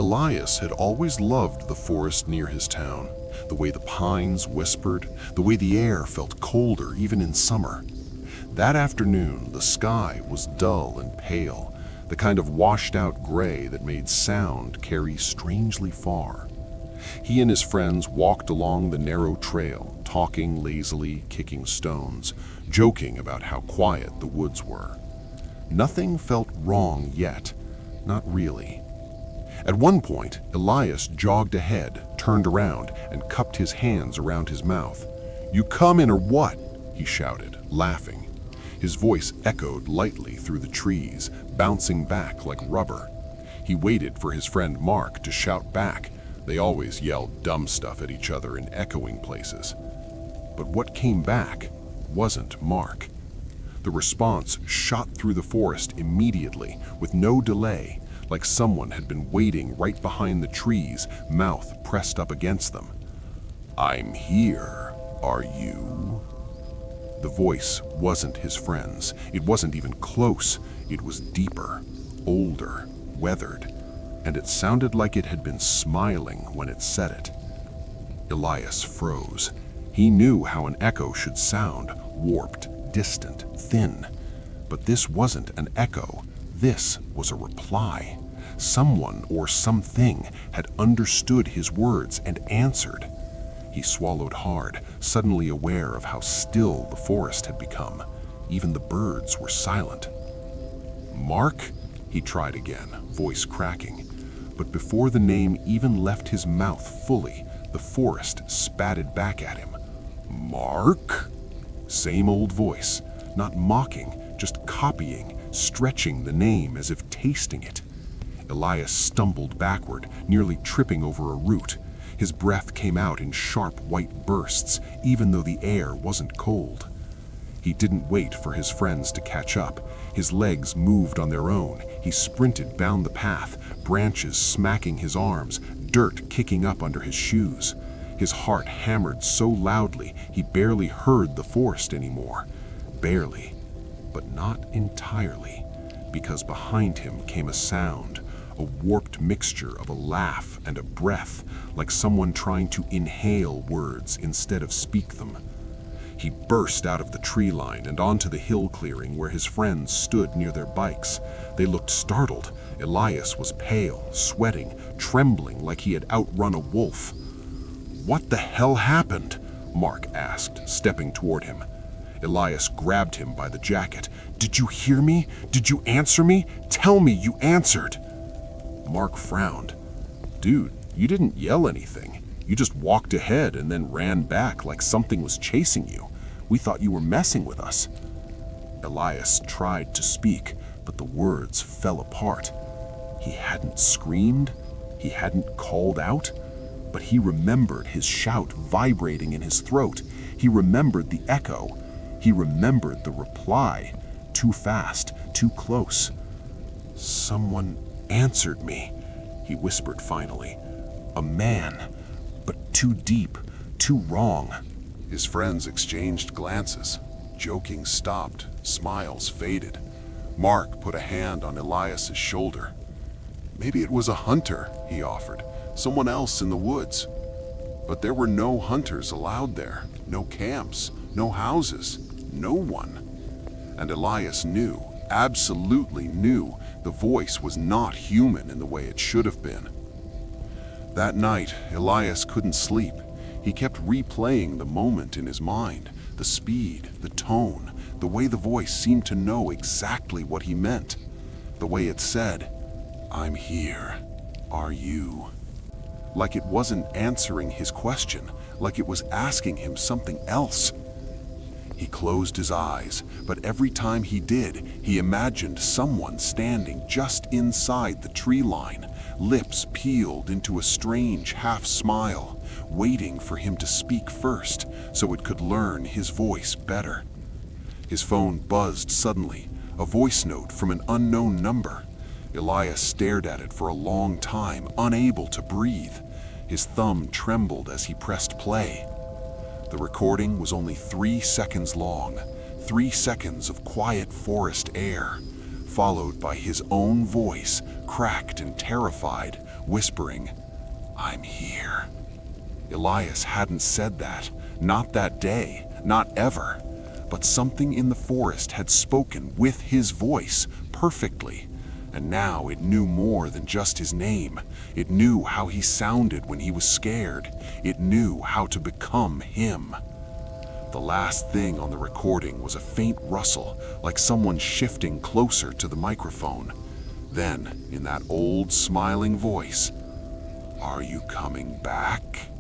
Elias had always loved the forest near his town, the way the pines whispered, the way the air felt colder even in summer. That afternoon, the sky was dull and pale, the kind of washed-out gray that made sound carry strangely far. He and his friends walked along the narrow trail, talking lazily, kicking stones, joking about how quiet the woods were. Nothing felt wrong yet, not really. At one point, Elias jogged ahead, turned around, and cupped his hands around his mouth. "You coming or what?" he shouted, laughing. His voice echoed lightly through the trees, bouncing back like rubber. He waited for his friend Mark to shout back. They always yelled dumb stuff at each other in echoing places. But what came back wasn't Mark. The response shot through the forest immediately, with no delay, like someone had been waiting right behind the trees, mouth pressed up against them. "I'm here, are you?" The voice wasn't his friend's. It wasn't even close. It was deeper, older, weathered, and it sounded like it had been smiling when it said it. Elias froze. He knew how an echo should sound, warped, distant, thin. But this wasn't an echo. This was a reply. Someone or something had understood his words and answered. He swallowed hard, suddenly aware of how still the forest had become. Even the birds were silent. "Mark?" he tried again, voice cracking. But before the name even left his mouth fully, the forest spatted back at him. "Mark?" Same old voice, not mocking, just copying, stretching the name as if tasting it. Elias stumbled backward, nearly tripping over a root. His breath came out in sharp white bursts, even though the air wasn't cold. He didn't wait for his friends to catch up. His legs moved on their own. He sprinted down the path, branches smacking his arms, dirt kicking up under his shoes. His heart hammered so loudly he barely heard the forest anymore. Barely, but not entirely, because behind him came a sound, a warped mixture of a laugh and a breath, like someone trying to inhale words instead of speak them. He burst out of the tree line and onto the hill clearing where his friends stood near their bikes. They looked startled. Elias was pale, sweating, trembling like he had outrun a wolf. "What the hell happened?" Mark asked, stepping toward him. Elias grabbed him by the jacket. "Did you hear me? Did you answer me? Tell me you answered." Mark frowned. "Dude, you didn't yell anything. You just walked ahead and then ran back like something was chasing you. We thought you were messing with us." Elias tried to speak, but the words fell apart. He hadn't screamed. He hadn't called out. But he remembered his shout vibrating in his throat. He remembered the echo. He remembered the reply. Too fast, too close. "Someone answered me," he whispered finally. "A man, but too deep, too wrong." His friends exchanged glances. Joking stopped, smiles faded. Mark put a hand on Elias's shoulder. "Maybe it was a hunter," he offered. "Someone else in the woods." But there were no hunters allowed there. No camps, no houses, no one. And Elias knew, absolutely knew, the voice was not human in the way it should have been. That night, Elias couldn't sleep. He kept replaying the moment in his mind, the speed, the tone, the way the voice seemed to know exactly what he meant. The way it said, "I'm here, are you?" Like it wasn't answering his question, like it was asking him something else. He closed his eyes, but every time he did, he imagined someone standing just inside the tree line, lips peeled into a strange half-smile, waiting for him to speak first so it could learn his voice better. His phone buzzed suddenly, a voice note from an unknown number. Elias stared at it for a long time, unable to breathe. His thumb trembled as he pressed play. The recording was only 3 seconds long, 3 seconds of quiet forest air, followed by his own voice, cracked and terrified, whispering, "I'm here." Elias hadn't said that, not that day, not ever. But something in the forest had spoken with his voice perfectly, and now it knew more than just his name. It knew how he sounded when he was scared. It knew how to become him. The last thing on the recording was a faint rustle, like someone shifting closer to the microphone. Then, in that old smiling voice, "Are you coming back?"